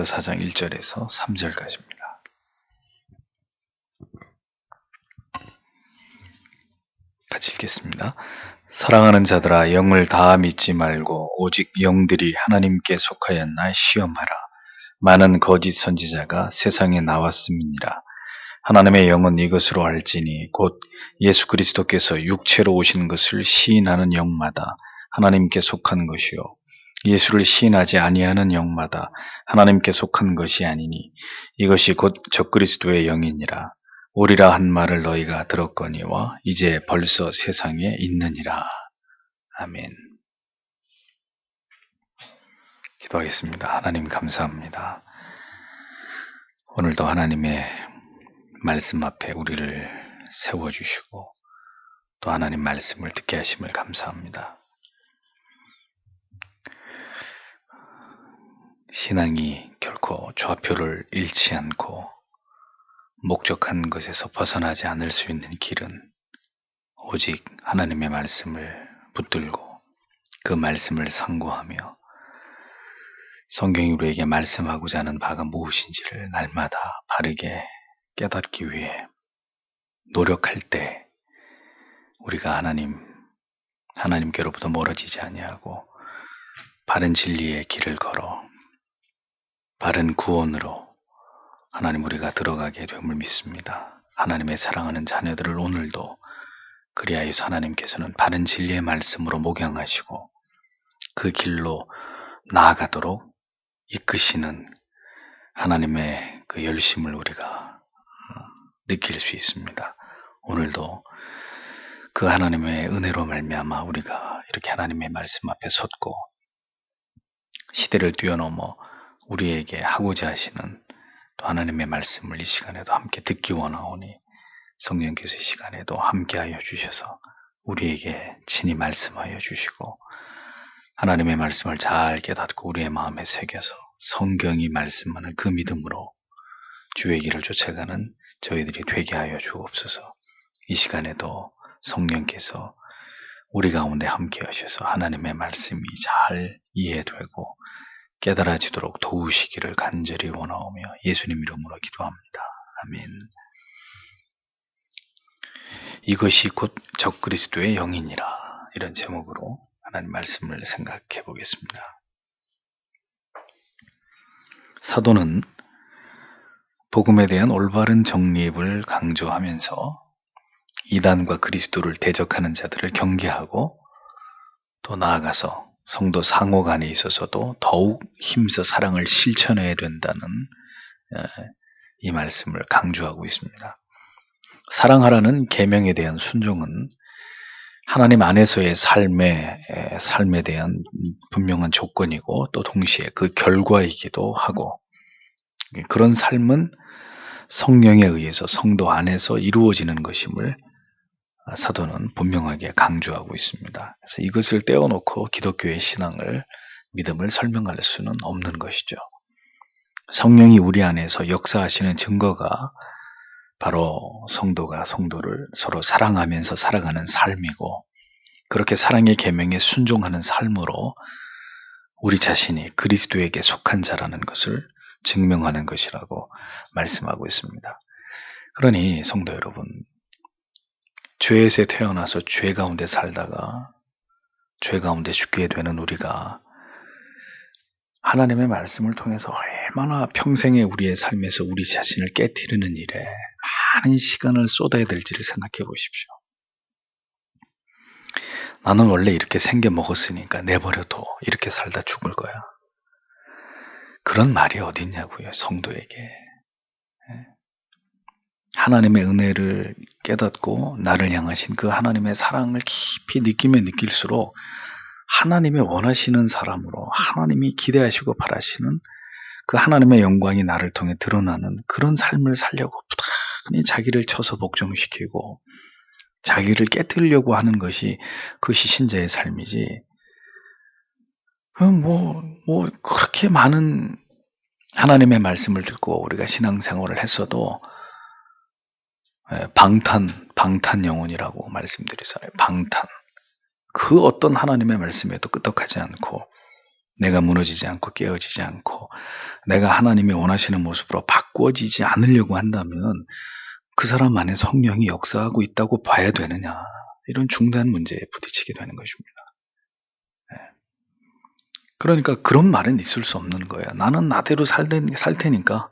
4장 1절에서 3절까지입니다. 같이 읽겠습니다. 사랑하는 자들아, 영을 다 믿지 말고 오직 영들이 하나님께 속하였나 시험하라. 많은 거짓 선지자가 세상에 나왔음이니라. 하나님의 영은 이것으로 알지니 곧 예수 그리스도께서 육체로 오신 것을 시인하는 영마다 하나님께 속한 것이요 예수를 시인하지 아니하는 영마다 하나님께 속한 것이 아니니 이것이 곧 적그리스도의 영이니라. 오리라 한 말을 너희가 들었거니와 이제 벌써 세상에 있느니라. 아멘. 기도하겠습니다. 하나님 감사합니다. 오늘도 하나님의 말씀 앞에 우리를 세워주시고 또 하나님 말씀을 듣게 하심을 감사합니다. 신앙이 결코 좌표를 잃지 않고 목적한 것에서 벗어나지 않을 수 있는 길은 오직 하나님의 말씀을 붙들고 그 말씀을 상고하며 성경이 우리에게 말씀하고자 하는 바가 무엇인지를 날마다 바르게 깨닫기 위해 노력할 때 우리가 하나님께로부터 멀어지지 아니하고 바른 진리의 길을 걸어 바른 구원으로 하나님 우리가 들어가게 됨을 믿습니다. 하나님의 사랑하는 자녀들을 오늘도 그리하여서 하나님께서는 바른 진리의 말씀으로 목양하시고 그 길로 나아가도록 이끄시는 하나님의 그 열심을 우리가 느낄 수 있습니다. 오늘도 그 하나님의 은혜로 말미암아 우리가 이렇게 하나님의 말씀 앞에 섰고 시대를 뛰어넘어 우리에게 하고자 하시는 또 하나님의 말씀을 이 시간에도 함께 듣기 원하오니 성령께서 이 시간에도 함께하여 주셔서 우리에게 친히 말씀하여 주시고 하나님의 말씀을 잘 깨닫고 우리의 마음에 새겨서 성경이 말씀하는 그 믿음으로 주의 길을 쫓아가는 저희들이 되게 하여 주옵소서. 이 시간에도 성령께서 우리 가운데 함께 하셔서 하나님의 말씀이 잘 이해되고 깨달아지도록 도우시기를 간절히 원하오며 예수님 이름으로 기도합니다. 아멘. 이것이 곧 적그리스도의 영이니라. 이런 제목으로 하나님 말씀을 생각해 보겠습니다. 사도는 복음에 대한 올바른 정립을 강조하면서 이단과 그리스도를 대적하는 자들을 경계하고 또 나아가서 성도 상호 간에 있어서도 더욱 힘써 사랑을 실천해야 된다는 이 말씀을 강조하고 있습니다. 사랑하라는 계명에 대한 순종은 하나님 안에서의 삶에 대한 분명한 조건이고 또 동시에 그 결과이기도 하고 그런 삶은 성령에 의해서 성도 안에서 이루어지는 것임을 사도는 분명하게 강조하고 있습니다. 그래서 이것을 떼어놓고 기독교의 신앙을 믿음을 설명할 수는 없는 것이죠. 성령이 우리 안에서 역사하시는 증거가 바로 성도가 성도를 서로 사랑하면서 살아가는 삶이고 그렇게 사랑의 계명에 순종하는 삶으로 우리 자신이 그리스도에게 속한 자라는 것을 증명하는 것이라고 말씀하고 있습니다. 그러니 성도 여러분, 죄에서 태어나서 죄 가운데 살다가 죄 가운데 죽게 되는 우리가 하나님의 말씀을 통해서 얼마나 평생에 우리의 삶에서 우리 자신을 깨트리는 일에 많은 시간을 쏟아야 될지를 생각해 보십시오. 나는 원래 이렇게 생겨 먹었으니까 내버려둬. 이렇게 살다 죽을 거야. 그런 말이 어디 있냐고요, 성도에게. 하나님의 은혜를 깨닫고 나를 향하신 그 하나님의 사랑을 깊이 느끼면 느낄수록 하나님의 원하시는 사람으로 하나님이 기대하시고 바라시는 그 하나님의 영광이 나를 통해 드러나는 그런 삶을 살려고 부단히 자기를 쳐서 복종시키고 자기를 깨뜨리려고 하는 것이 그것이 신자의 삶이지. 그렇게 많은 하나님의 말씀을 듣고 우리가 신앙생활을 했어도 방탄 영혼이라고 말씀드렸어요. 방탄. 그 어떤 하나님의 말씀에도 끄떡하지 않고 내가 무너지지 않고 깨어지지 않고 내가 하나님이 원하시는 모습으로 바꾸어지지 않으려고 한다면 그 사람 안에 성령이 역사하고 있다고 봐야 되느냐, 이런 중대한 문제에 부딪히게 되는 것입니다. 그러니까 그런 말은 있을 수 없는 거예요. 나는 나대로 살 테니까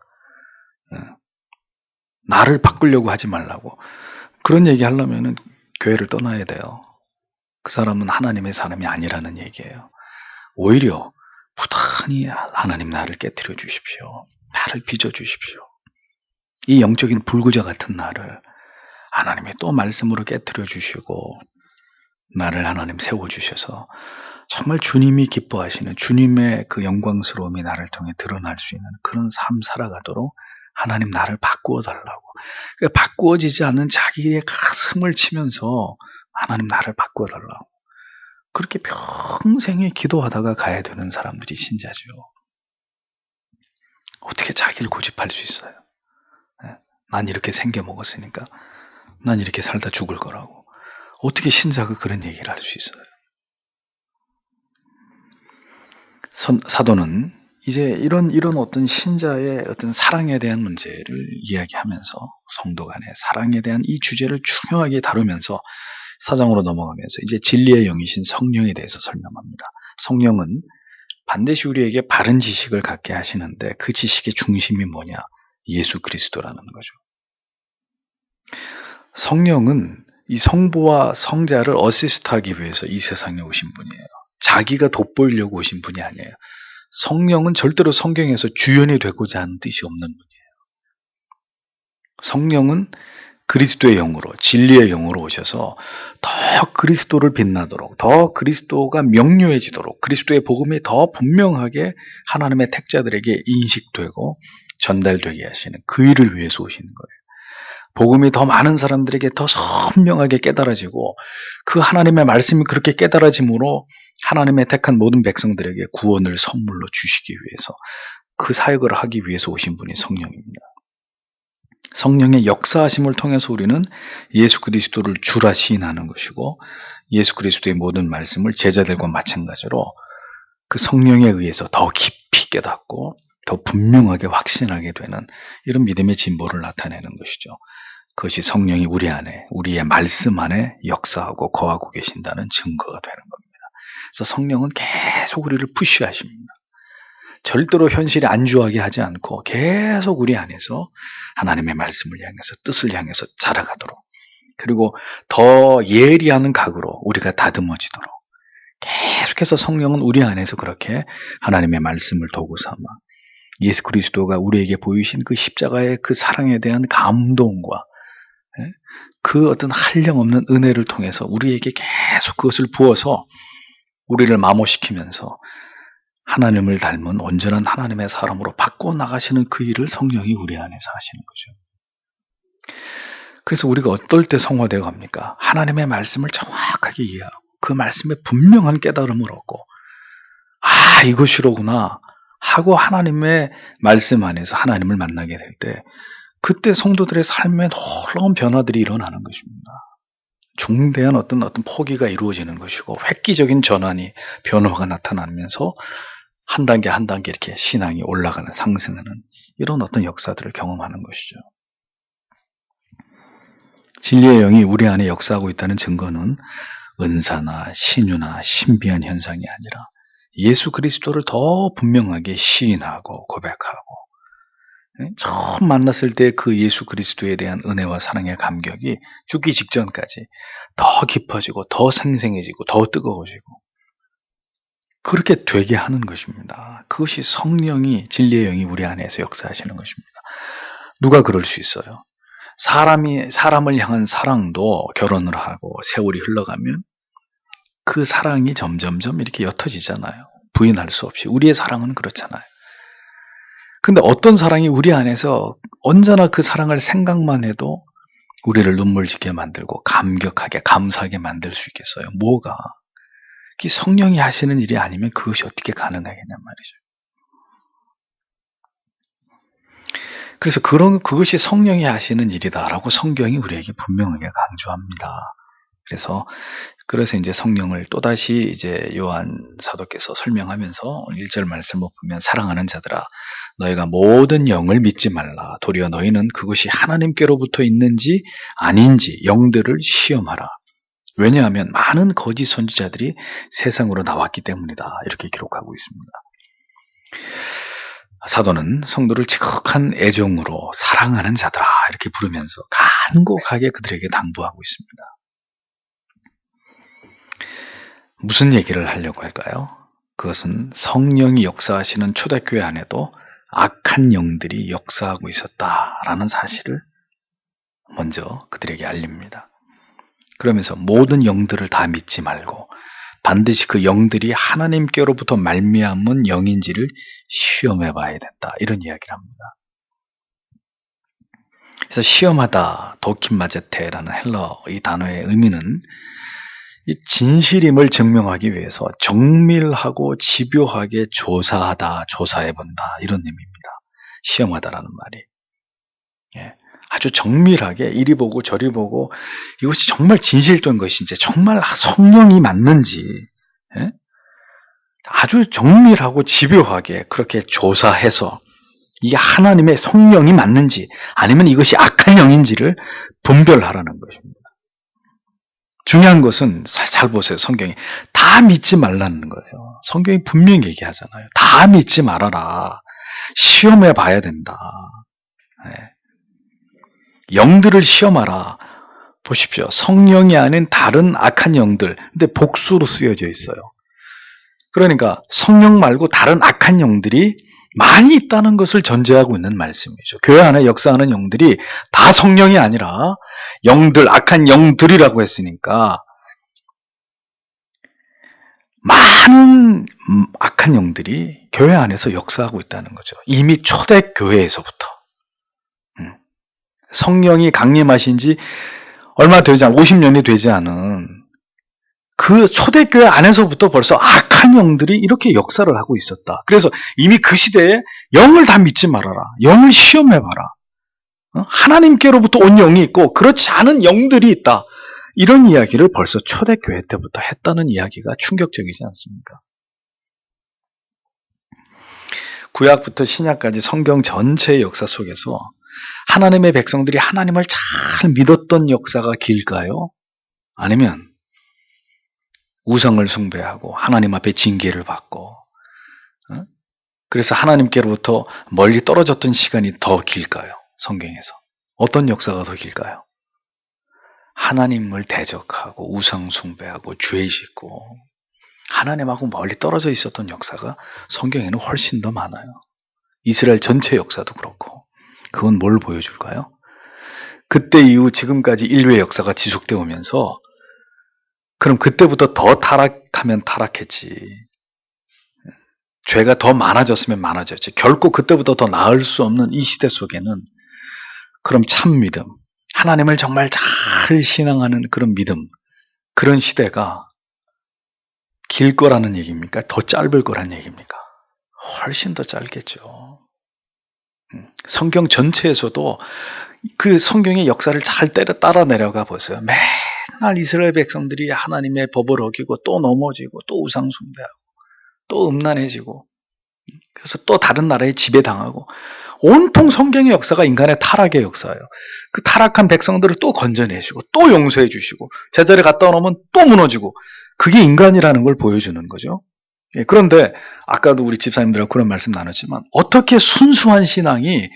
나를 바꾸려고 하지 말라고. 그런 얘기 하려면은 교회를 떠나야 돼요. 그 사람은 하나님의 사람이 아니라는 얘기예요. 오히려 부단히 하나님 나를 깨트려 주십시오. 나를 빚어 주십시오. 이 영적인 불구자 같은 나를 하나님이 또 말씀으로 깨트려 주시고 나를 하나님 세워주셔서 정말 주님이 기뻐하시는 주님의 그 영광스러움이 나를 통해 드러날 수 있는 그런 삶 살아가도록 하나님 나를 바꾸어 달라고. 그러니까 바꾸어지지 않는 자기의 가슴을 치면서 하나님 나를 바꾸어 달라고. 그렇게 평생에 기도하다가 가야 되는 사람들이 신자죠. 어떻게 자기를 고집할 수 있어요? 난 이렇게 생겨 먹었으니까 난 이렇게 살다 죽을 거라고. 어떻게 신자가 그런 얘기를 할 수 있어요? 사도는 이제 이런 어떤 신자의 어떤 사랑에 대한 문제를 이야기하면서 성도 간의 사랑에 대한 이 주제를 중요하게 다루면서 4장으로 넘어가면서 이제 진리의 영이신 성령에 대해서 설명합니다. 성령은 반드시 우리에게 바른 지식을 갖게 하시는데 그 지식의 중심이 뭐냐? 예수 그리스도라는 거죠. 성령은 이 성부와 성자를 어시스트하기 위해서 이 세상에 오신 분이에요. 자기가 돋보이려고 오신 분이 아니에요. 성령은 절대로 성경에서 주연이 되고자 하는 뜻이 없는 분이에요. 성령은 그리스도의 영으로, 진리의 영으로 오셔서 더 그리스도를 빛나도록, 더 그리스도가 명료해지도록, 그리스도의 복음이 더 분명하게 하나님의 택자들에게 인식되고 전달되게 하시는 그 일을 위해서 오시는 거예요. 복음이 더 많은 사람들에게 더 선명하게 깨달아지고 그 하나님의 말씀이 그렇게 깨달아짐으로 하나님의 택한 모든 백성들에게 구원을 선물로 주시기 위해서 그 사역을 하기 위해서 오신 분이 성령입니다. 성령의 역사하심을 통해서 우리는 예수 그리스도를 주라 시인하는 것이고 예수 그리스도의 모든 말씀을 제자들과 마찬가지로 그 성령에 의해서 더 깊이 깨닫고 더 분명하게 확신하게 되는 이런 믿음의 진보를 나타내는 것이죠. 그것이 성령이 우리 안에, 우리의 말씀 안에 역사하고 거하고 계신다는 증거가 되는 겁니다. 그래서 성령은 계속 우리를 푸시하십니다. 절대로 현실에 안주하게 하지 않고 계속 우리 안에서 하나님의 말씀을 향해서 뜻을 향해서 자라가도록, 그리고 더 예리하는 각으로 우리가 다듬어지도록 계속해서 성령은 우리 안에서 그렇게 하나님의 말씀을 도구 삼아 예수 그리스도가 우리에게 보이신 그 십자가의 그 사랑에 대한 감동과 그 어떤 한량없는 은혜를 통해서 우리에게 계속 그것을 부어서 우리를 마모시키면서 하나님을 닮은 온전한 하나님의 사람으로 바꿔 나가시는 그 일을 성령이 우리 안에서 하시는 거죠. 그래서 우리가 어떨 때 성화되어 갑니까? 하나님의 말씀을 정확하게 이해하고 그 말씀에 분명한 깨달음을 얻고 아, 이것이로구나 하고 하나님의 말씀 안에서 하나님을 만나게 될 때 그때 성도들의 삶에 놀라운 변화들이 일어나는 것입니다. 중대한 어떤 포기가 이루어지는 것이고 획기적인 전환이 변화가 나타나면서 한 단계 한 단계 이렇게 신앙이 올라가는 상승하는 이런 어떤 역사들을 경험하는 것이죠. 진리의 영이 우리 안에 역사하고 있다는 증거는 은사나 신유나 신비한 현상이 아니라 예수 그리스도를 더 분명하게 시인하고 고백하고 처음 만났을 때 그 예수 그리스도에 대한 은혜와 사랑의 감격이 죽기 직전까지 더 깊어지고 더 생생해지고 더 뜨거워지고 그렇게 되게 하는 것입니다. 그것이 성령이 진리의 영이 우리 안에서 역사하시는 것입니다. 누가 그럴 수 있어요? 사람을 향한 사랑도 결혼을 하고 세월이 흘러가면 그 사랑이 점점점 이렇게 옅어지잖아요. 부인할 수 없이. 우리의 사랑은 그렇잖아요. 근데 어떤 사랑이 우리 안에서 언제나 그 사랑을 생각만 해도 우리를 눈물 짓게 만들고 감격하게 감사하게 만들 수 있겠어요? 뭐가? 그 성령이 하시는 일이 아니면 그것이 어떻게 가능하겠냔 말이죠. 그래서 그것이 성령이 하시는 일이다라고 성경이 우리에게 분명하게 강조합니다. 그래서 이제 성령을 또다시 이제 요한 사도께서 설명하면서 1절 말씀을 보면 사랑하는 자들아 너희가 모든 영을 믿지 말라. 도리어 너희는 그것이 하나님께로부터 있는지 아닌지 영들을 시험하라. 왜냐하면 많은 거짓 선지자들이 세상으로 나왔기 때문이다. 이렇게 기록하고 있습니다. 사도는 성도를 지극한 애정으로 사랑하는 자들아 이렇게 부르면서 간곡하게 그들에게 당부하고 있습니다. 무슨 얘기를 하려고 할까요? 그것은 성령이 역사하시는 초대교회 안에도 악한 영들이 역사하고 있었다라는 사실을 먼저 그들에게 알립니다. 그러면서 모든 영들을 다 믿지 말고 반드시 그 영들이 하나님께로부터 말미암은 영인지를 시험해 봐야 된다. 이런 이야기를 합니다. 그래서 시험하다, 도킴마제테라는 헬러 이 단어의 의미는 이 진실임을 증명하기 위해서 정밀하고 집요하게 조사하다, 조사해본다 이런 의미입니다. 시험하다라는 말이. 예, 아주 정밀하게 이리 보고 저리 보고 이것이 정말 진실된 것인지 정말 성령이 맞는지 예? 아주 정밀하고 집요하게 그렇게 조사해서 이게 하나님의 성령이 맞는지 아니면 이것이 악한 영인지를 분별하라는 것입니다. 중요한 것은 잘 보세요. 성경이 다 믿지 말라는 거예요. 성경이 분명히 얘기하잖아요. 다 믿지 말아라. 시험해 봐야 된다. 네. 영들을 시험하라. 보십시오. 성령이 아닌 다른 악한 영들. 근데 복수로 쓰여져 있어요. 그러니까 성령 말고 다른 악한 영들이 많이 있다는 것을 전제하고 있는 말씀이죠. 교회 안에 역사하는 영들이 다 성령이 아니라 영들, 악한 영들이라고 했으니까 많은 악한 영들이 교회 안에서 역사하고 있다는 거죠. 이미 초대교회에서부터. 성령이 강림하신 지 얼마 되지 않은 50년이 되지 않은 그 초대교회 안에서부터 벌써 악한 영들이 이렇게 역사를 하고 있었다. 그래서 이미 그 시대에 영을 다 믿지 말아라. 영을 시험해봐라. 하나님께로부터 온 영이 있고 그렇지 않은 영들이 있다. 이런 이야기를 벌써 초대교회 때부터 했다는 이야기가 충격적이지 않습니까? 구약부터 신약까지 성경 전체의 역사 속에서 하나님의 백성들이 하나님을 잘 믿었던 역사가 길까요? 아니면 우상을 숭배하고 하나님 앞에 징계를 받고 그래서 하나님께로부터 멀리 떨어졌던 시간이 더 길까요? 성경에서. 어떤 역사가 더 길까요? 하나님을 대적하고 우상 숭배하고 죄 짓고 하나님하고 멀리 떨어져 있었던 역사가 성경에는 훨씬 더 많아요. 이스라엘 전체 역사도 그렇고. 그건 뭘 보여줄까요? 그때 이후 지금까지 인류의 역사가 지속되어 오면서 그럼 그때부터 더 타락하면 타락했지. 죄가 더 많아졌으면 많아졌지. 결코 그때부터 더 나을 수 없는 이 시대 속에는 그럼 참 믿음, 하나님을 정말 잘 신앙하는 그런 믿음, 그런 시대가 길 거라는 얘기입니까? 더 짧을 거라는 얘기입니까? 훨씬 더 짧겠죠. 성경 전체에서도 그 성경의 역사를 잘 따라 내려가 보세요. 맨날 이스라엘 백성들이 하나님의 법을 어기고 또 넘어지고 또 우상 숭배하고 또 음란해지고 그래서 또 다른 나라에 지배당하고 온통 성경의 역사가 인간의 타락의 역사예요. 그 타락한 백성들을 또 건져내시고 또 용서해 주시고 제자리에 갔다 오면 또 무너지고 그게 인간이라는 걸 보여주는 거죠. 그런데 아까도 우리 집사님들하고 그런 말씀 나눴지만 어떻게 순수한 신앙이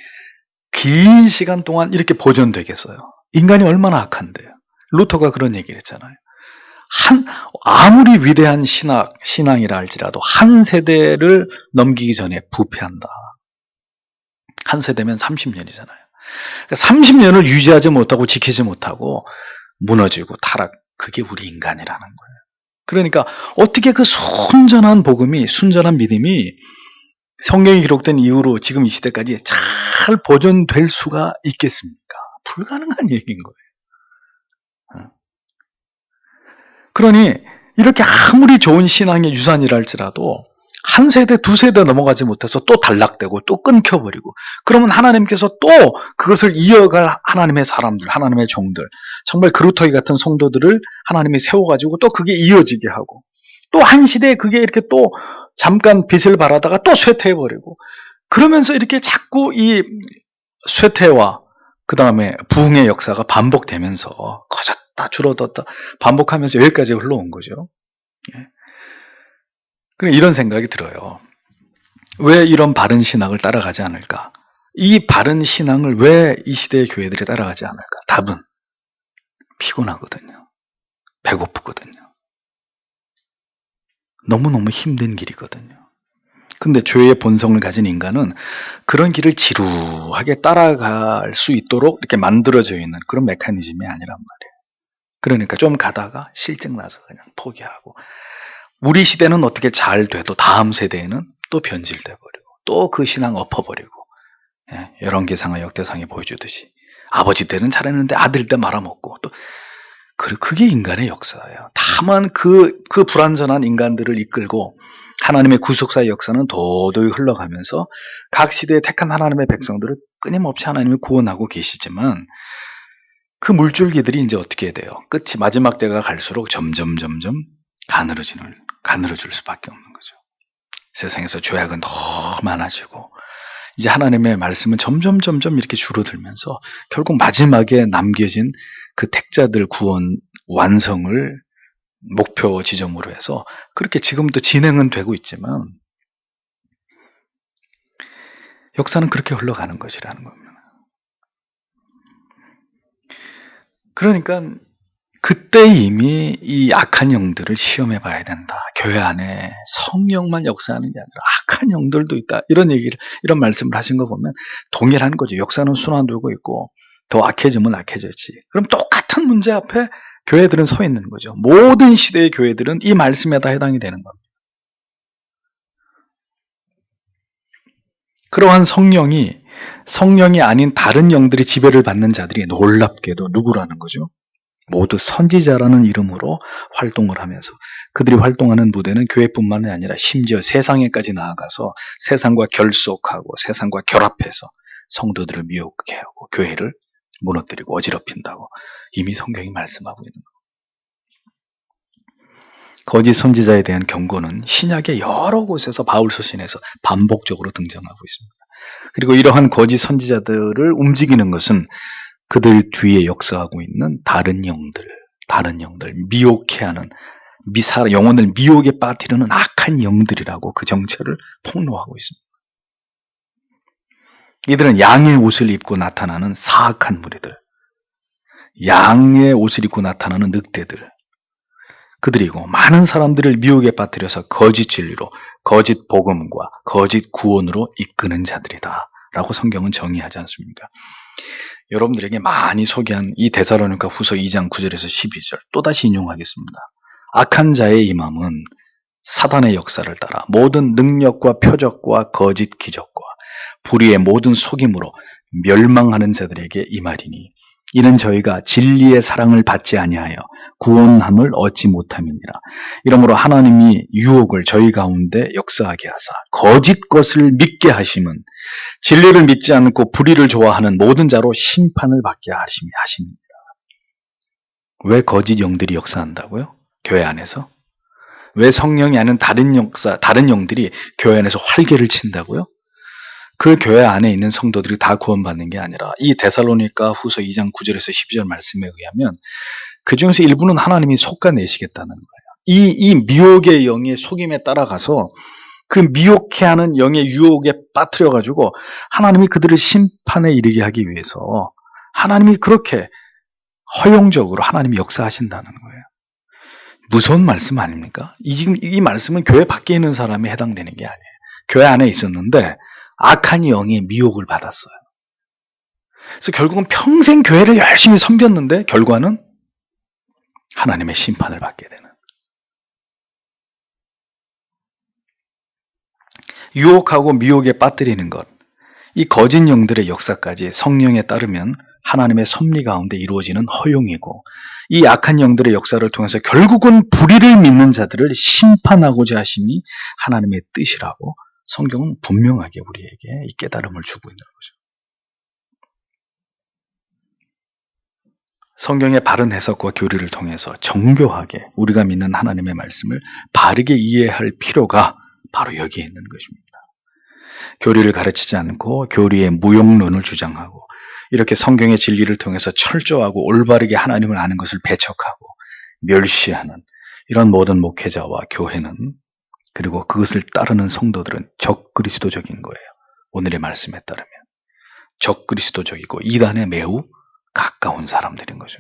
긴 시간 동안 이렇게 보존되겠어요? 인간이 얼마나 악한데요. 루터가 그런 얘기를 했잖아요. 아무리 위대한 신앙이라 할지라도 한 세대를 넘기기 전에 부패한다. 한 세대면 30년이잖아요. 30년을 유지하지 못하고 지키지 못하고 무너지고 타락, 그게 우리 인간이라는 거예요. 그러니까 어떻게 그 순전한 복음이, 순전한 믿음이 성경이 기록된 이후로 지금 이 시대까지 잘 보존될 수가 있겠습니까? 불가능한 얘기인 거예요. 그러니 이렇게 아무리 좋은 신앙의 유산이라 할지라도 한 세대, 두 세대 넘어가지 못해서 또 단락되고 또 끊겨버리고, 그러면 하나님께서 또 그것을 이어갈 하나님의 사람들, 하나님의 종들, 정말 그루터기 같은 성도들을 하나님이 세워가지고 또 그게 이어지게 하고, 또 한 시대에 그게 이렇게 또 잠깐 빛을 발하다가 또 쇠퇴해버리고, 그러면서 이렇게 자꾸 이 쇠퇴와 그 다음에 부흥의 역사가 반복되면서 커졌다 줄어들었다 반복하면서 여기까지 흘러온 거죠. 그래, 이런 생각이 들어요. 왜 이런 바른 신앙을 따라가지 않을까? 이 바른 신앙을 왜 이 시대의 교회들이 따라가지 않을까? 답은 피곤하거든요. 배고프거든요. 너무너무 힘든 길이거든요. 근데 죄의 본성을 가진 인간은 그런 길을 지루하게 따라갈 수 있도록 이렇게 만들어져 있는 그런 메커니즘이 아니란 말이에요. 그러니까 좀 가다가 실증나서 그냥 포기하고, 우리 시대는 어떻게 잘 돼도 다음 세대에는 또 변질돼 버리고 또 그 신앙 엎어버리고, 열왕기상하 역대상에 보여주듯이 아버지 때는 잘했는데 아들 때 말아먹고, 또 그게 인간의 역사예요. 다만 그 불완전한 인간들을 이끌고 하나님의 구속사의 역사는 도도히 흘러가면서 각 시대에 택한 하나님의 백성들을 끊임없이 하나님이 구원하고 계시지만, 그 물줄기들이 이제 어떻게 돼요? 끝이 마지막 때가 갈수록 점점 가늘어질 수밖에 없는 거죠. 세상에서 죄악은 더 많아지고, 이제 하나님의 말씀은 점점 이렇게 줄어들면서 결국 마지막에 남겨진 그 택자들 구원 완성을 목표 지점으로 해서 그렇게 지금도 진행은 되고 있지만, 역사는 그렇게 흘러가는 것이라는 겁니다. 그러니까 그때 이미 이 악한 영들을 시험해 봐야 된다. 교회 안에 성령만 역사하는 게 아니라 악한 영들도 있다. 이런 말씀을 하신 거 보면 동일한 거죠. 역사는 순환되고 있고 더 악해지면 악해졌지. 그럼 똑같은 문제 앞에 교회들은 서 있는 거죠. 모든 시대의 교회들은 이 말씀에 다 해당이 되는 겁니다. 그러한 성령이 아닌 다른 영들이 지배를 받는 자들이 놀랍게도 누구라는 거죠? 모두 선지자라는 이름으로 활동을 하면서, 그들이 활동하는 무대는 교회뿐만이 아니라 심지어 세상에까지 나아가서 세상과 결속하고 세상과 결합해서 성도들을 미혹게 하고 교회를 무너뜨리고 어지럽힌다고 이미 성경이 말씀하고 있는 거예요. 거짓 선지자에 대한 경고는 신약의 여러 곳에서 바울 서신에서 반복적으로 등장하고 있습니다. 그리고 이러한 거짓 선지자들을 움직이는 것은 그들 뒤에 역사하고 있는 다른 영들, 미혹해 하는, 영혼을 미혹에 빠뜨리는 악한 영들이라고 그 정체를 폭로하고 있습니다. 이들은 양의 옷을 입고 나타나는 사악한 무리들, 양의 옷을 입고 나타나는 늑대들, 그들이고 많은 사람들을 미혹에 빠뜨려서 거짓 진리로, 거짓 복음과 거짓 구원으로 이끄는 자들이다 라고 성경은 정의하지 않습니까? 여러분들에게 많이 소개한 이 데살로니가 후서 2장 9절에서 12절 또다시 인용하겠습니다. 악한 자의 임함은 사단의 역사를 따라 모든 능력과 표적과 거짓 기적과 불의의 모든 속임으로 멸망하는 자들에게 임하리니, 이는 저희가 진리의 사랑을 받지 아니하여 구원함을 얻지 못함이니라. 이러므로 하나님이 유혹을 저희 가운데 역사하게 하사 거짓 것을 믿게 하심은 진리를 믿지 않고 불의를 좋아하는 모든 자로 심판을 받게 하심이니라. 왜 거짓 영들이 역사한다고요? 교회 안에서? 왜 성령이 아닌 다른 영들이 교회 안에서 활개를 친다고요? 그 교회 안에 있는 성도들이 다 구원받는 게 아니라 이 데살로니가 후서 2장 9절에서 12절 말씀에 의하면 그 중에서 일부는 하나님이 솎아내시겠다는 거예요. 이 미혹의 영의 속임에 따라가서 그 미혹해 하는 영의 유혹에 빠뜨려가지고 하나님이 그들을 심판에 이르게 하기 위해서 하나님이 그렇게 허용적으로 하나님이 역사하신다는 거예요. 무서운 말씀 아닙니까? 이 말씀은 교회 밖에 있는 사람에 해당되는 게 아니에요. 교회 안에 있었는데 악한 영의 미혹을 받았어요. 그래서 결국은 평생 교회를 열심히 섬겼는데 결과는 하나님의 심판을 받게 되는. 유혹하고 미혹에 빠뜨리는 것, 이 거짓 영들의 역사까지 성령에 따르면 하나님의 섭리 가운데 이루어지는 허용이고, 이 악한 영들의 역사를 통해서 결국은 불의를 믿는 자들을 심판하고자 하심이 하나님의 뜻이라고 성경은 분명하게 우리에게 이 깨달음을 주고 있는 거죠. 성경의 바른 해석과 교리를 통해서 정교하게 우리가 믿는 하나님의 말씀을 바르게 이해할 필요가 바로 여기에 있는 것입니다. 교리를 가르치지 않고 교리의 무용론을 주장하고 이렇게 성경의 진리를 통해서 철저하고 올바르게 하나님을 아는 것을 배척하고 멸시하는 이런 모든 목회자와 교회는, 그리고 그것을 따르는 성도들은 적그리스도적인 거예요. 오늘의 말씀에 따르면 적그리스도적이고 이단에 매우 가까운 사람들인 거죠.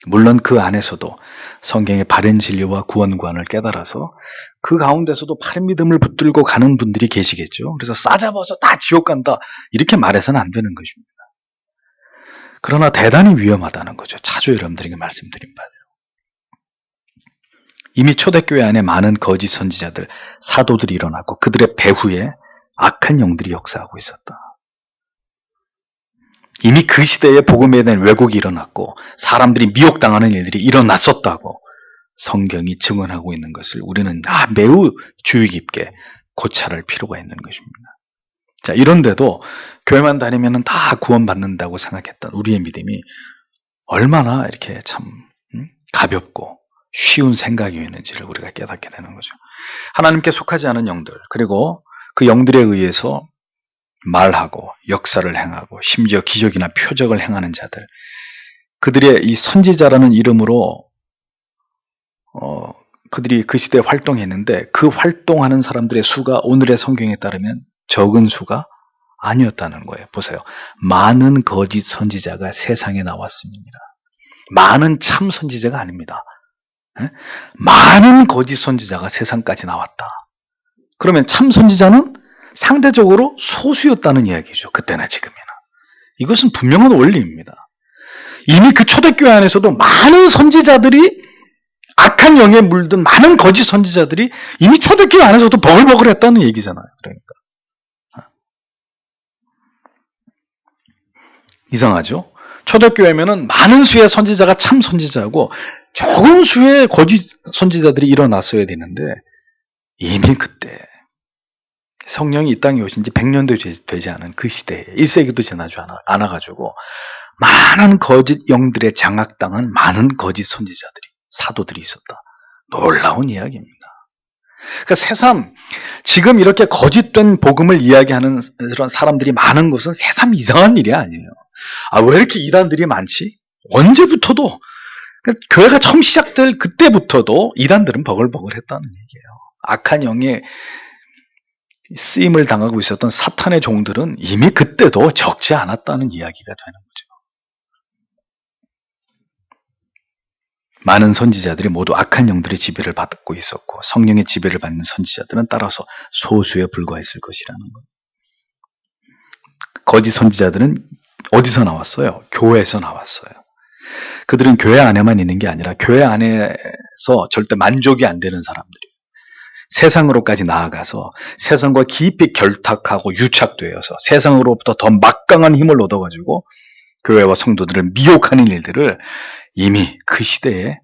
물론 그 안에서도 성경의 바른 진리와 구원관을 깨달아서 그 가운데서도 바른 믿음을 붙들고 가는 분들이 계시겠죠. 그래서 싸잡아서 다 지옥 간다 이렇게 말해서는 안 되는 것입니다. 그러나 대단히 위험하다는 거죠. 자주 여러분들에게 말씀드린 바대로. 이미 초대교회 안에 많은 거짓 선지자들, 사도들이 일어났고 그들의 배후에 악한 영들이 역사하고 있었다. 이미 그 시대에 복음에 대한 왜곡이 일어났고 사람들이 미혹당하는 일들이 일어났었다고 성경이 증언하고 있는 것을 우리는 매우 주의 깊게 고찰할 필요가 있는 것입니다. 자, 이런데도 교회만 다니면 다 구원받는다고 생각했던 우리의 믿음이 얼마나 이렇게 참 가볍고 쉬운 생각이었는지를 우리가 깨닫게 되는 거죠. 하나님께 속하지 않은 영들, 그리고 그 영들에 의해서 말하고 역사를 행하고 심지어 기적이나 표적을 행하는 자들, 그들의 이 선지자라는 이름으로 그들이 그 시대에 활동했는데 그 활동하는 사람들의 수가 오늘의 성경에 따르면 적은 수가 아니었다는 거예요. 보세요. 많은 거짓 선지자가 세상에 나왔습니다. 많은 참 선지자가 아닙니다. 많은 거짓 선지자가 세상까지 나왔다. 그러면 참 선지자는 상대적으로 소수였다는 이야기죠. 그때나 지금이나. 이것은 분명한 원리입니다. 이미 그 초대교회 안에서도 많은 선지자들이, 악한 영에 물든 많은 거짓 선지자들이 이미 초대교회 안에서도 버글버글했다는 얘기잖아요. 그러니까 이상하죠? 초대교회면은 많은 수의 선지자가 참 선지자고 적은 수의 거짓 선지자들이 일어났어야 되는데 이미 그때 성령이 이 땅에 오신 지 100년도 되지 않은 그 시대에 1세기도 지나지 않아가지고 많은 거짓 영들의 장악당한 많은 거짓 선지자들이, 사도들이 있었다. 놀라운 이야기입니다. 그러니까 새삼 지금 이렇게 거짓된 복음을 이야기하는 그런 사람들이 많은 것은 새삼 이상한 일이 아니에요. 왜 이렇게 이단들이 많지? 언제부터도, 그러니까 교회가 처음 시작될 그때부터도 이단들은 버글버글했다는 얘기예요. 악한 영의 쓰임을 당하고 있었던 사탄의 종들은 이미 그때도 적지 않았다는 이야기가 되는 거죠. 많은 선지자들이 모두 악한 영들의 지배를 받고 있었고 성령의 지배를 받는 선지자들은 따라서 소수에 불과했을 것이라는 거예요. 거짓 선지자들은 어디서 나왔어요? 교회에서 나왔어요. 그들은 교회 안에만 있는 게 아니라 교회 안에서 절대 만족이 안 되는 사람들이에요. 세상으로까지 나아가서 세상과 깊이 결탁하고 유착되어서 세상으로부터 더 막강한 힘을 얻어가지고 교회와 성도들을 미혹하는 일들을 이미 그 시대에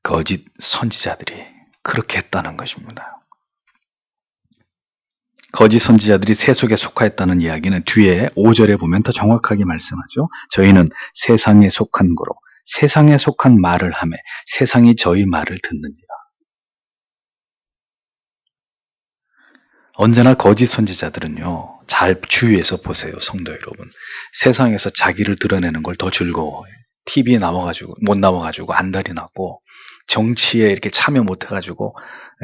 거짓 선지자들이 그렇게 했다는 것입니다. 거짓 선지자들이 세속에 속하였다는 이야기는 뒤에 5절에 보면 더 정확하게 말씀하죠. 저희는 세상에 속한 거로 세상에 속한 말을 하며 세상이 저희 말을 듣느니라. 언제나 거짓 선지자들은요, 잘 주의해서 보세요, 성도 여러분. 세상에서 자기를 드러내는 걸 더 즐거워해요. TV에 못 나와가지고 안달이 났고, 정치에 이렇게 참여 못해가지고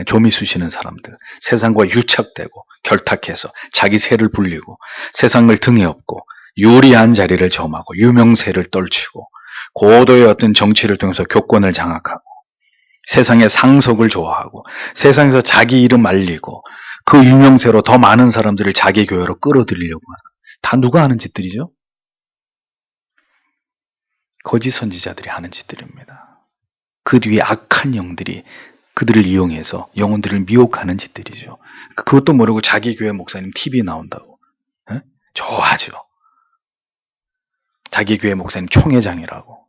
조미 쑤시는 사람들, 세상과 유착되고 결탁해서 자기 세를 불리고 세상을 등에 업고 유리한 자리를 점하고 유명세를 떨치고 고도의 어떤 정치를 통해서 교권을 장악하고 세상의 상속을 좋아하고 세상에서 자기 이름 알리고 그 유명세로 더 많은 사람들을 자기 교회로 끌어들이려고 하는, 다 누가 하는 짓들이죠? 거짓 선지자들이 하는 짓들입니다. 그 뒤에 악한 영들이 그들을 이용해서 영혼들을 미혹하는 짓들이죠. 그것도 모르고 자기 교회 목사님 TV에 나온다고 좋아하죠. 자기 교회 목사님 총회장이라고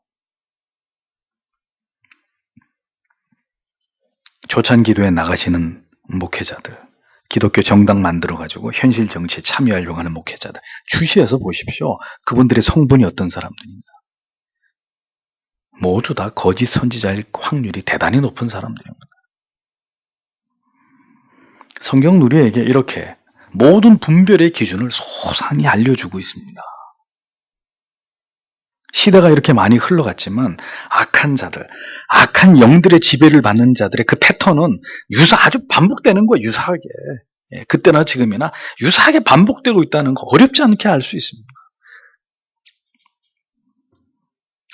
조찬기도에 나가시는 목회자들, 기독교 정당 만들어가지고 현실 정치에 참여하려고 하는 목회자들, 주시해서 보십시오. 그분들의 성분이 어떤 사람들인가. 모두 다 거짓 선지자일 확률이 대단히 높은 사람들입니다. 성경 우리에게 이렇게 모든 분별의 기준을 소상히 알려주고 있습니다. 시대가 이렇게 많이 흘러갔지만 악한 자들, 악한 영들의 지배를 받는 자들의 그 패턴은 아주 반복되는 거예요. 유사하게. 그때나 지금이나 유사하게 반복되고 있다는 거 어렵지 않게 알 수 있습니다.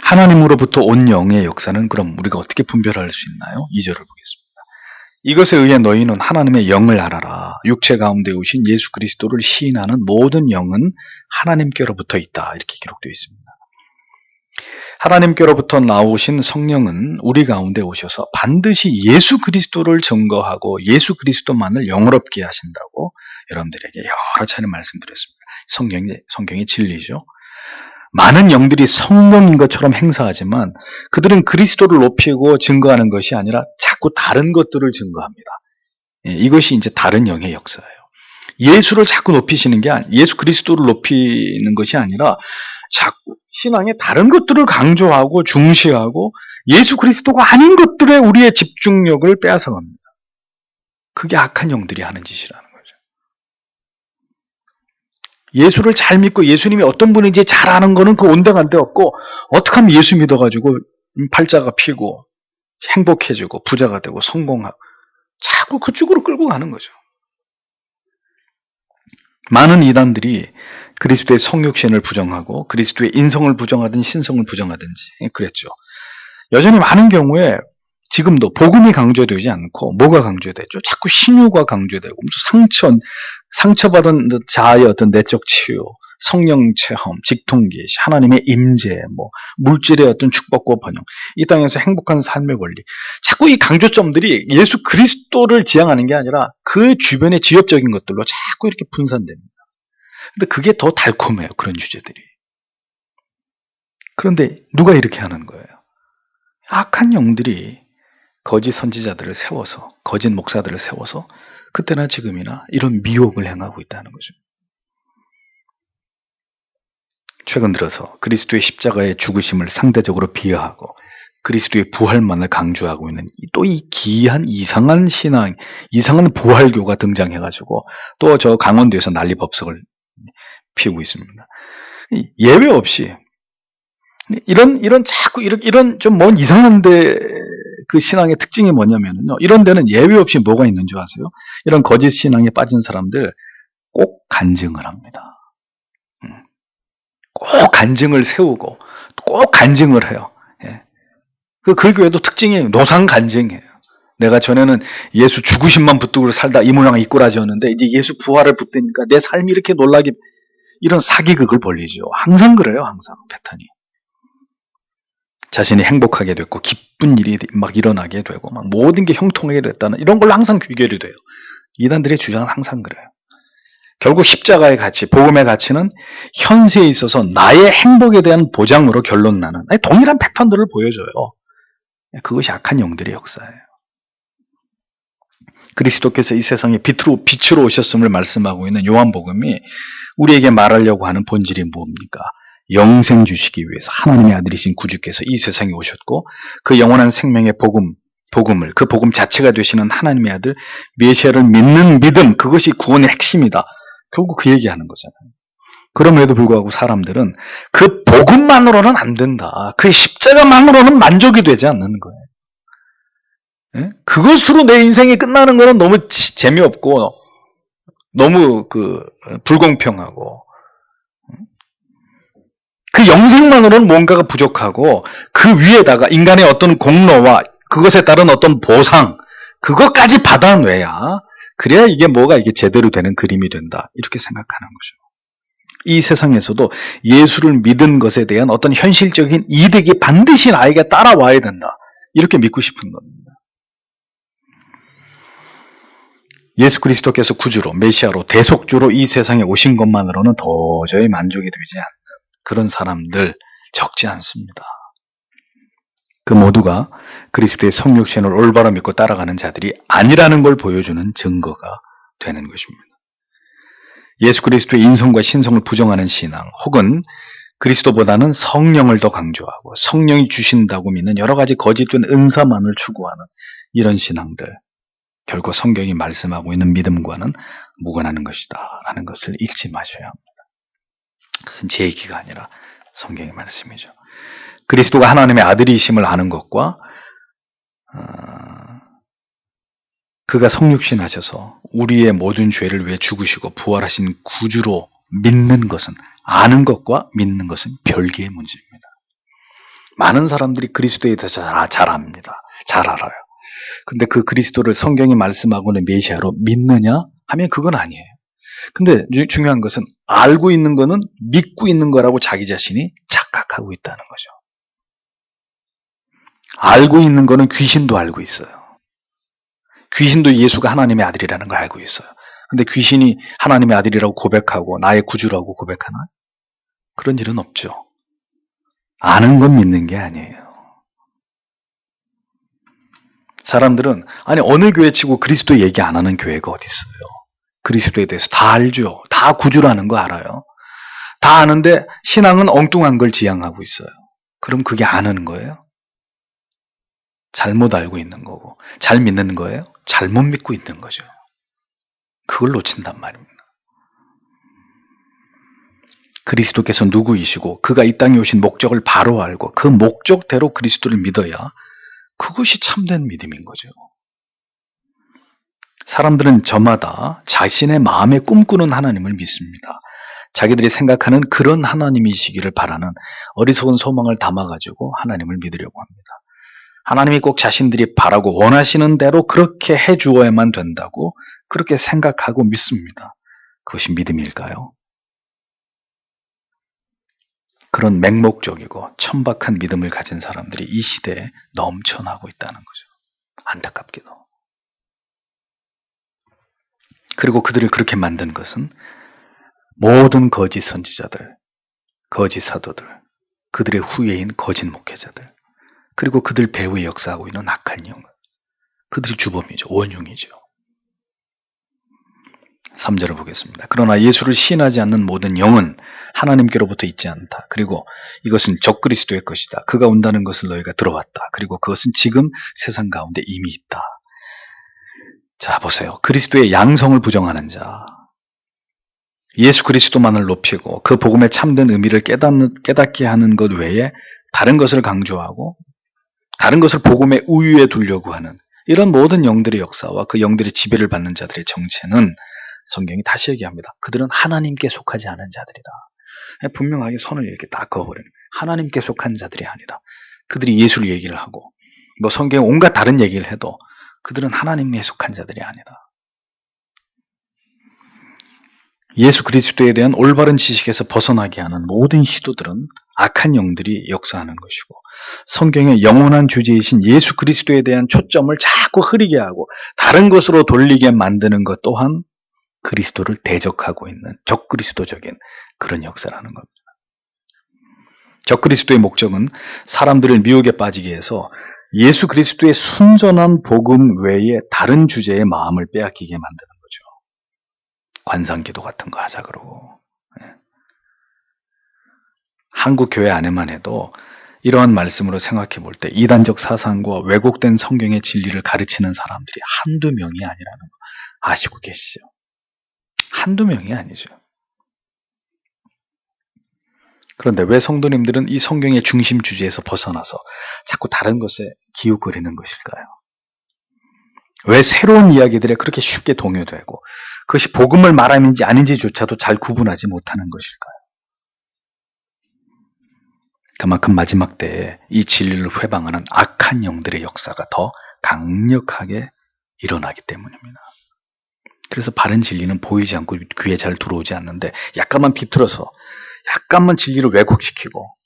하나님으로부터 온 영의 역사는 그럼 우리가 어떻게 분별할 수 있나요? 2절을 보겠습니다. 이것에 의해 너희는 하나님의 영을 알아라. 육체 가운데 오신 예수 그리스도를 시인하는 모든 영은 하나님께로부터 있다. 이렇게 기록되어 있습니다. 하나님께로부터 나오신 성령은 우리 가운데 오셔서 반드시 예수 그리스도를 증거하고 예수 그리스도만을 영어롭게 하신다고 여러분들에게 여러 차례 말씀드렸습니다. 성경의 진리죠. 많은 영들이 성령인 것처럼 행사하지만 그들은 그리스도를 높이고 증거하는 것이 아니라 자꾸 다른 것들을 증거합니다. 이것이 이제 다른 영의 역사예요. 예수를 자꾸 높이시는 게 예수 그리스도를 높이는 것이 아니라 자꾸 신앙의 다른 것들을 강조하고 중시하고 예수 그리스도가 아닌 것들에 우리의 집중력을 빼앗아갑니다. 그게 악한 영들이 하는 짓이라는 거죠. 예수를 잘 믿고 예수님이 어떤 분인지 잘 아는 거는 그 온당한데 없고 어떻게 하면 예수 믿어가지고 팔자가 피고 행복해지고 부자가 되고 성공하고 자꾸 그쪽으로 끌고 가는 거죠. 많은 이단들이 그리스도의 성육신을 부정하고 그리스도의 인성을 부정하든 신성을 부정하든지 그랬죠. 여전히 많은 경우에 지금도 복음이 강조되지 않고 뭐가 강조되죠? 자꾸 신유가 강조되고 상처받은 자아의 어떤 내적 치유, 성령 체험, 직통계시, 하나님의 임재, 물질의 어떤 축복과 번영, 이 땅에서 행복한 삶의 권리. 자꾸 이 강조점들이 예수 그리스도를 지향하는 게 아니라 그 주변의 지엽적인 것들로 자꾸 이렇게 분산됩니다. 근데 그게 더 달콤해요. 그런 주제들이. 그런데 누가 이렇게 하는 거예요? 악한 영들이 거짓 선지자들을 세워서, 거짓 목사들을 세워서 그때나 지금이나 이런 미혹을 행하고 있다는 거죠. 최근 들어서 그리스도의 십자가의 죽으심을 상대적으로 비하하고 그리스도의 부활만을 강조하고 있는 또 이 기이한 이상한 신앙, 이상한 부활교가 등장해가지고 또 저 강원도에서 난리법석을 피우고 있습니다. 예외 없이 이런 자꾸 이런 좀 뭔 이상한데 그 신앙의 특징이 뭐냐면요. 이런 데는 예외 없이 뭐가 있는 줄 아세요? 이런 거짓 신앙에 빠진 사람들 꼭 간증을 합니다. 꼭 간증을 세우고 꼭 간증을 해요. 그 교회도 특징이 노상 간증이에요. 내가 전에는 예수 죽으심만 붙들고 살다 이 모양 이 꼴하지였는데 이제 예수 부활을 붙드니까 내 삶이 이렇게 놀라게 이런 사기극을 벌리죠. 항상 그래요. 항상 패턴이. 자신이 행복하게 됐고 기쁜 일이 막 일어나게 되고 막 모든 게 형통하게 됐다는 이런 걸로 항상 귀결이 돼요. 이단들의 주장은 항상 그래요. 결국 십자가의 가치, 복음의 가치는 현세에 있어서 나의 행복에 대한 보장으로 결론 나는 동일한 패턴들을 보여줘요. 그것이 악한 영들의 역사예요. 그리스도께서 이 세상에 빛으로 오셨음을 말씀하고 있는 요한복음이 우리에게 말하려고 하는 본질이 뭡니까? 영생 주시기 위해서 하나님의 아들이신 구주께서 이 세상에 오셨고 그 영원한 생명의 복음을 그 복음 자체가 되시는 하나님의 아들 메시아를 믿는 믿음, 그것이 구원의 핵심이다. 결국 그 얘기하는 거잖아요. 그럼에도 불구하고 사람들은 그 복음만으로는 안 된다. 그 십자가만으로는 만족이 되지 않는 거예요. 그것으로 내 인생이 끝나는 거는 너무 재미없고 너무 불공평하고 그 영생만으로는 뭔가가 부족하고 그 위에다가 인간의 어떤 공로와 그것에 따른 어떤 보상 그것까지 받아내야 그래야 이게 제대로 되는 그림이 된다. 이렇게 생각하는 거죠. 이 세상에서도 예수를 믿은 것에 대한 어떤 현실적인 이득이 반드시 나에게 따라와야 된다. 이렇게 믿고 싶은 겁니다. 예수 그리스도께서 구주로, 메시아로, 대속주로 이 세상에 오신 것만으로는 도저히 만족이 되지 않는 그런 사람들 적지 않습니다. 그 모두가 그리스도의 성육신을 올바로 믿고 따라가는 자들이 아니라는 걸 보여주는 증거가 되는 것입니다. 예수 그리스도의 인성과 신성을 부정하는 신앙, 혹은 그리스도보다는 성령을 더 강조하고 성령이 주신다고 믿는 여러 가지 거짓된 은사만을 추구하는 이런 신앙들, 결국 성경이 말씀하고 있는 믿음과는 무관하는 것이다 라는 것을 잊지 마셔야 합니다. 그것은 제 얘기가 아니라 성경의 말씀이죠. 그리스도가 하나님의 아들이심을 아는 것과 그가 성육신 하셔서 우리의 모든 죄를 위해 죽으시고 부활하신 구주로 믿는 것은, 아는 것과 믿는 것은 별개의 문제입니다. 많은 사람들이 그리스도에 대해서 잘 압니다. 잘 알아요. 근데 그 그리스도를 성경이 말씀하고는 메시아로 믿느냐 하면 그건 아니에요. 근데 중요한 것은 알고 있는 거는 믿고 있는 거라고 자기 자신이 착각하고 있다는 거죠. 알고 있는 거는 귀신도 알고 있어요. 귀신도 예수가 하나님의 아들이라는 걸 알고 있어요. 근데 귀신이 하나님의 아들이라고 고백하고 나의 구주라고 고백하나? 그런 일은 없죠. 아는 건 믿는 게 아니에요. 사람들은 아니 어느 교회 치고 그리스도 얘기 안 하는 교회가 어디 있어요. 그리스도에 대해서 다 알죠. 다 구주라는 거 알아요. 다 아는데 신앙은 엉뚱한 걸 지향하고 있어요. 그럼 그게 아는 거예요? 잘못 알고 있는 거고, 잘 믿는 거예요? 잘못 믿고 있는 거죠. 그걸 놓친단 말입니다. 그리스도께서 누구이시고 그가 이 땅에 오신 목적을 바로 알고 그 목적대로 그리스도를 믿어야 그것이 참된 믿음인 거죠. 사람들은 저마다 자신의 마음에 꿈꾸는 하나님을 믿습니다. 자기들이 생각하는 그런 하나님이시기를 바라는 어리석은 소망을 담아가지고 하나님을 믿으려고 합니다. 하나님이 꼭 자신들이 바라고 원하시는 대로 그렇게 해주어야만 된다고 그렇게 생각하고 믿습니다. 그것이 믿음일까요? 그런 맹목적이고 천박한 믿음을 가진 사람들이 이 시대에 넘쳐나고 있다는 거죠. 안타깝게도. 그리고 그들을 그렇게 만든 것은 모든 거짓 선지자들, 거짓 사도들, 그들의 후예인 거짓 목회자들, 그리고 그들 배후에 역사하고 있는 악한 영, 그들이 주범이죠. 원흉이죠. 3절을 보겠습니다. 그러나 예수를 시인하지 않는 모든 영은 하나님께로부터 있지 않다. 그리고 이것은 적그리스도의 것이다. 그가 온다는 것을 너희가 들어왔다. 그리고 그것은 지금 세상 가운데 이미 있다. 자, 보세요. 그리스도의 양성을 부정하는 자, 예수 그리스도만을 높이고 그 복음의 참된 의미를 깨닫게 하는 것 외에 다른 것을 강조하고 다른 것을 복음의 우위에 두려고 하는 이런 모든 영들의 역사와 그 영들의 지배를 받는 자들의 정체는 성경이 다시 얘기합니다. 그들은 하나님께 속하지 않은 자들이다. 분명하게 선을 이렇게 딱 그어버리는 거예요. 하나님께 속한 자들이 아니다. 그들이 예수를 얘기를 하고 뭐 성경에 온갖 다른 얘기를 해도 그들은 하나님에 속한 자들이 아니다. 예수 그리스도에 대한 올바른 지식에서 벗어나게 하는 모든 시도들은 악한 영들이 역사하는 것이고 성경의 영원한 주제이신 예수 그리스도에 대한 초점을 자꾸 흐리게 하고 다른 것으로 돌리게 만드는 것 또한 그리스도를 대적하고 있는 적그리스도적인 그런 역사라는 겁니다. 적그리스도의 목적은 사람들을 미혹에 빠지게 해서 예수 그리스도의 순전한 복음 외에 다른 주제의 마음을 빼앗기게 만드는 거죠. 관상기도 같은 거 하자 그러고. 한국 교회 안에만 해도 이러한 말씀으로 생각해 볼 때 이단적 사상과 왜곡된 성경의 진리를 가르치는 사람들이 한두 명이 아니라는 거 아시고 계시죠? 한두 명이 아니죠. 그런데 왜 성도님들은 이 성경의 중심 주제에서 벗어나서 자꾸 다른 것에 기웃거리는 것일까요? 왜 새로운 이야기들에 그렇게 쉽게 동요되고 그것이 복음을 말함인지 아닌지조차도 잘 구분하지 못하는 것일까요? 그만큼 마지막 때에 이 진리를 회방하는 악한 영들의 역사가 더 강력하게 일어나기 때문입니다. 그래서 바른 진리는 보이지 않고 귀에 잘 들어오지 않는데 약간만 비틀어서 약간만 진리를 왜곡시키고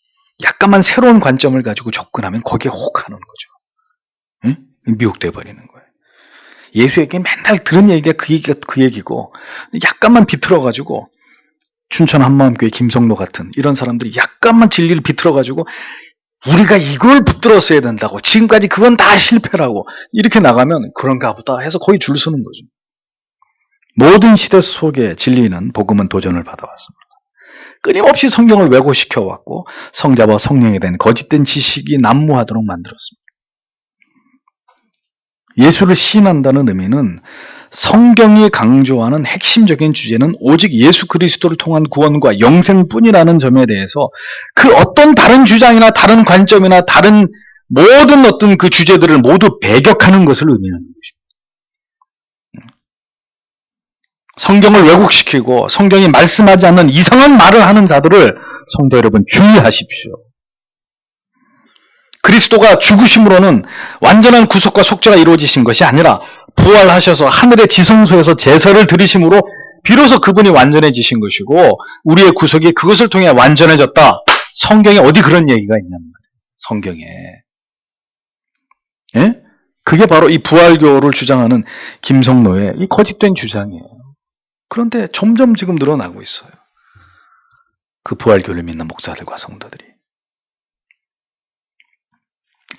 약간만 새로운 관점을 가지고 접근하면 거기에 혹하는 거죠. 응? 미혹돼 버리는 거예요. 예수에게 맨날 들은 얘기가 그 얘기고 약간만 비틀어가지고 춘천 한마음교회 김성로 같은 이런 사람들이 약간만 진리를 비틀어가지고 우리가 이걸 붙들었어야 된다고, 지금까지 그건 다 실패라고 이렇게 나가면 그런가 보다 해서 거의 줄 서는 거죠. 모든 시대 속에 진리는, 복음은 도전을 받아왔습니다. 끊임없이 성경을 왜곡시켜왔고 성자와 성령에 대한 거짓된 지식이 난무하도록 만들었습니다. 예수를 시인한다는 의미는 성경이 강조하는 핵심적인 주제는 오직 예수 그리스도를 통한 구원과 영생뿐이라는 점에 대해서 그 어떤 다른 주장이나 다른 관점이나 다른 모든 어떤 그 주제들을 모두 배격하는 것을 의미하는 것입니다. 성경을 왜곡시키고 성경이 말씀하지 않는 이상한 말을 하는 자들을 성도 여러분 주의하십시오. 그리스도가 죽으심으로는 완전한 구속과 속죄가 이루어지신 것이 아니라 부활하셔서 하늘의 지성소에서 제사를 드리심으로 비로소 그분이 완전해지신 것이고 우리의 구속이 그것을 통해 완전해졌다. 성경에 어디 그런 얘기가 있냔 말이에요. 성경에. 예? 그게 바로 이 부활교를 주장하는 김성노의 이 거짓된 주장이에요. 그런데 점점 지금 늘어나고 있어요. 그 부활교를 믿는 목사들과 성도들이.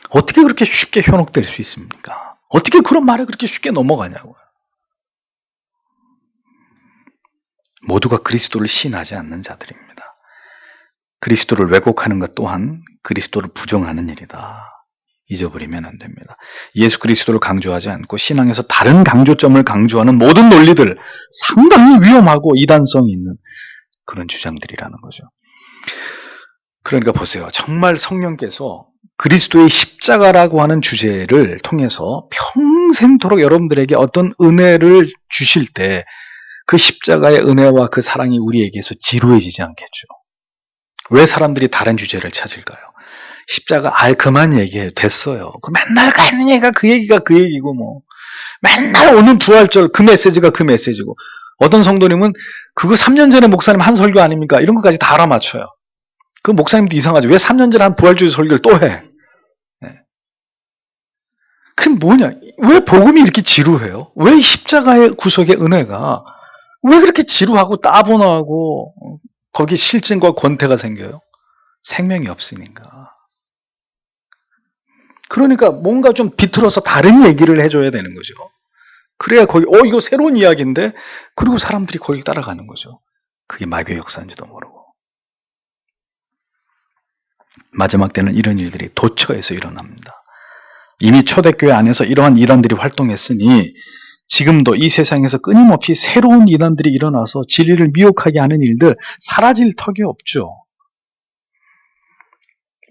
어떻게 그렇게 쉽게 현혹될 수 있습니까? 어떻게 그런 말에 그렇게 쉽게 넘어가냐고요. 모두가 그리스도를 시인하지 않는 자들입니다. 그리스도를 왜곡하는 것 또한 그리스도를 부정하는 일이다. 잊어버리면 안 됩니다. 예수 그리스도를 강조하지 않고 신앙에서 다른 강조점을 강조하는 모든 논리들 상당히 위험하고 이단성이 있는 그런 주장들이라는 거죠. 그러니까 보세요. 정말 성령께서 그리스도의 십자가라고 하는 주제를 통해서 평생토록 여러분들에게 어떤 은혜를 주실 때 그 십자가의 은혜와 그 사랑이 우리에게서 지루해지지 않겠죠. 왜 사람들이 다른 주제를 찾을까요? 십자가 그만 얘기해요. 됐어요. 그 맨날 가는 얘기가 그 얘기가 그 얘기고 뭐 맨날 오는 부활절 그 메시지가 그 메시지고 어떤 성도님은 그거 3년 전에 목사님 한 설교 아닙니까? 이런 것까지 다 알아맞혀요. 그 목사님도 이상하죠. 왜 3년 전에 한 부활주의 설교를 또 해? 네. 그럼 뭐냐? 왜 복음이 이렇게 지루해요? 왜 십자가의 구속의 은혜가 왜 그렇게 지루하고 따분하고 거기 실증과 권태가 생겨요? 생명이 없으니까. 그러니까 뭔가 좀 비틀어서 다른 얘기를 해줘야 되는 거죠. 그래야 거기 이거 새로운 이야기인데 그리고 사람들이 거길 따라가는 거죠. 그게 마귀의 역사인지도 모르고. 마지막 때는 이런 일들이 도처에서 일어납니다. 이미 초대교회 안에서 이러한 이단들이 활동했으니 지금도 이 세상에서 끊임없이 새로운 이단들이 일어나서 진리를 미혹하게 하는 일들 사라질 턱이 없죠.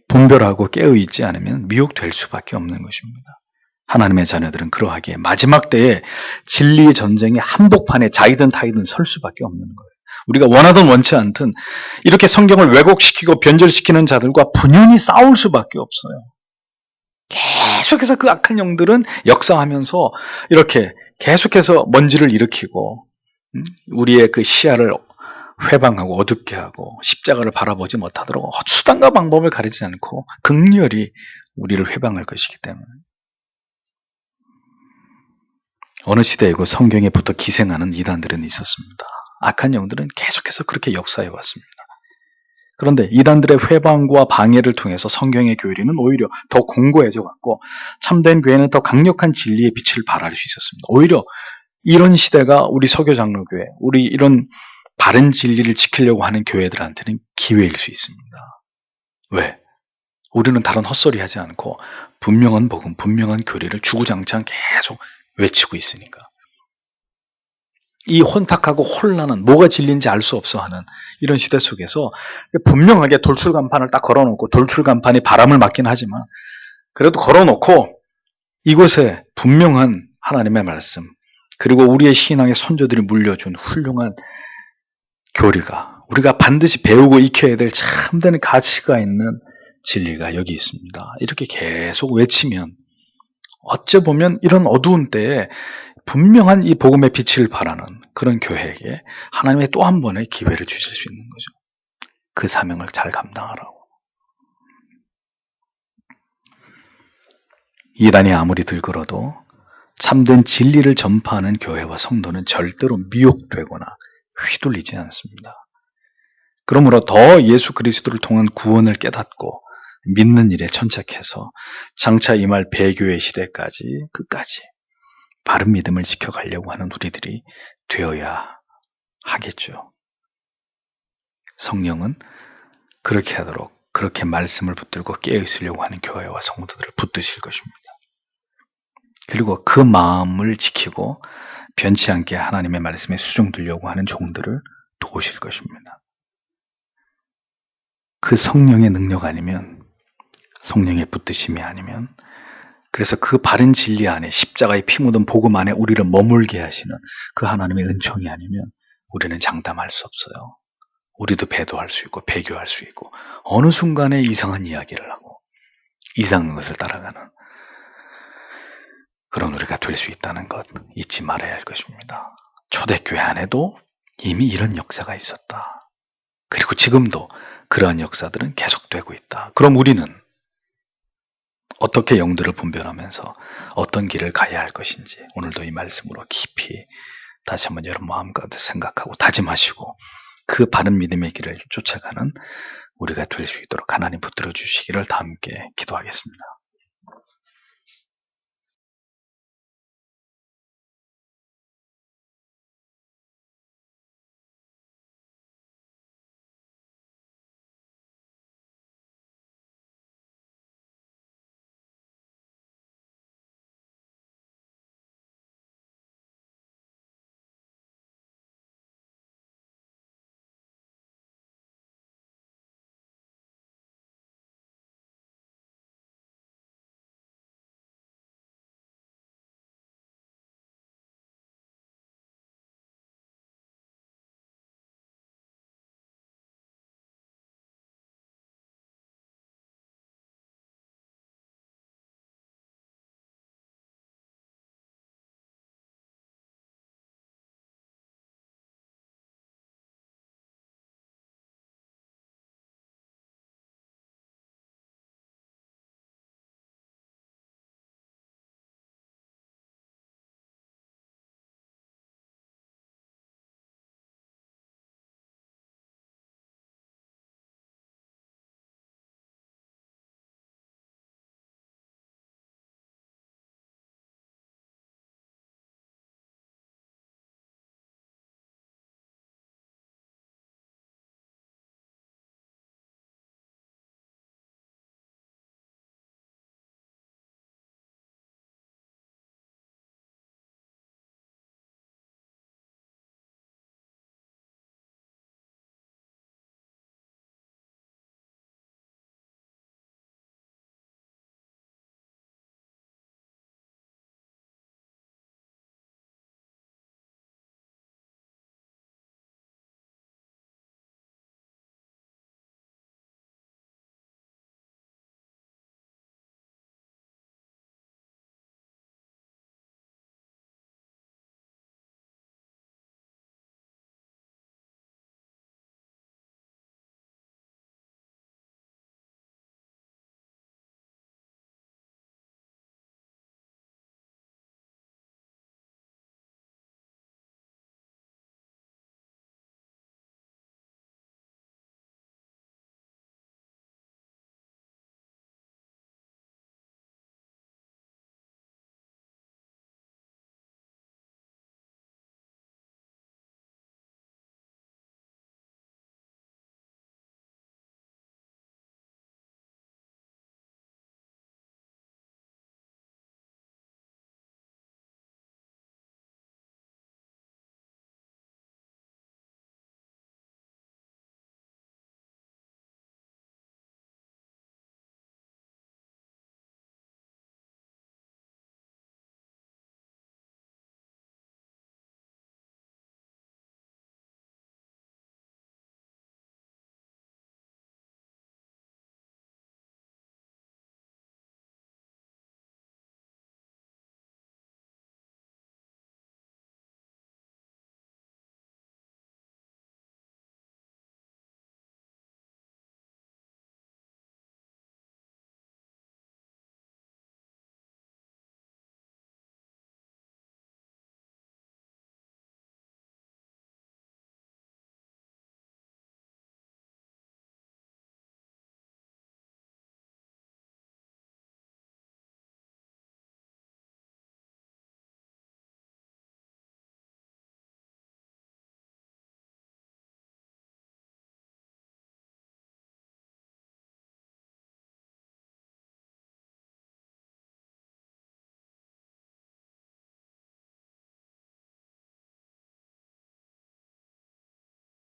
분별하고 깨어있지 않으면 미혹될 수밖에 없는 것입니다. 하나님의 자녀들은 그러하기에 마지막 때에 진리의 전쟁의 한복판에 자이든 타이든 설 수밖에 없는 거예요. 우리가 원하든 원치 않든 이렇게 성경을 왜곡시키고 변절시키는 자들과 분연히 싸울 수밖에 없어요. 계속해서 그 악한 영들은 역사하면서 이렇게 계속해서 먼지를 일으키고 우리의 그 시야를 회방하고 어둡게 하고 십자가를 바라보지 못하도록 수단과 방법을 가리지 않고 극렬히 우리를 회방할 것이기 때문에 어느 시대이고 성경에 붙어 기생하는 이단들은 있었습니다. 악한 영들은 계속해서 그렇게 역사해 왔습니다. 그런데 이단들의 회방과 방해를 통해서 성경의 교리는 오히려 더 공고해져 갔고 참된 교회는 더 강력한 진리의 빛을 발할 수 있었습니다. 오히려 이런 시대가 우리 서교장로교회, 우리 이런 바른 진리를 지키려고 하는 교회들한테는 기회일 수 있습니다. 왜? 우리는 다른 헛소리 하지 않고 분명한 복음, 분명한 교리를 주구장창 계속 외치고 있으니까. 이 혼탁하고 혼란한 뭐가 진리인지 알 수 없어 하는 이런 시대 속에서 분명하게 돌출간판을 딱 걸어놓고 돌출간판이 바람을 맞긴 하지만 그래도 걸어놓고 이곳에 분명한 하나님의 말씀 그리고 우리의 신앙의 선조들이 물려준 훌륭한 교리가 우리가 반드시 배우고 익혀야 될 참된 가치가 있는 진리가 여기 있습니다. 이렇게 계속 외치면 어찌 보면 이런 어두운 때에 분명한 이 복음의 빛을 발하는 그런 교회에게 하나님의 또 한 번의 기회를 주실 수 있는 거죠. 그 사명을 잘 감당하라고. 이단이 아무리 들끓어도 참된 진리를 전파하는 교회와 성도는 절대로 미혹되거나 휘둘리지 않습니다. 그러므로 더 예수 그리스도를 통한 구원을 깨닫고 믿는 일에 천착해서 장차 임할 배교의 시대까지 끝까지 바른 믿음을 지켜가려고 하는 우리들이 되어야 하겠죠. 성령은 그렇게 하도록 그렇게 말씀을 붙들고 깨어있으려고 하는 교회와 성도들을 붙드실 것입니다. 그리고 그 마음을 지키고 변치 않게 하나님의 말씀에 수종들려고 하는 종들을 도우실 것입니다. 그 성령의 능력 아니면, 성령의 붙드심이 아니면, 그래서 그 바른 진리 안에 십자가의 피 묻은 복음 안에 우리를 머물게 하시는 그 하나님의 은총이 아니면 우리는 장담할 수 없어요. 우리도 배도할 수 있고 배교할 수 있고 어느 순간에 이상한 이야기를 하고 이상한 것을 따라가는 그런 우리가 될 수 있다는 것 잊지 말아야 할 것입니다. 초대교회 안에도 이미 이런 역사가 있었다. 그리고 지금도 그러한 역사들은 계속되고 있다. 그럼 우리는 어떻게 영들을 분별하면서 어떤 길을 가야 할 것인지 오늘도 이 말씀으로 깊이 다시 한번 여러분 마음 가운데 생각하고 다짐하시고 그 바른 믿음의 길을 쫓아가는 우리가 될 수 있도록 하나님 붙들어 주시기를 다 함께 기도하겠습니다.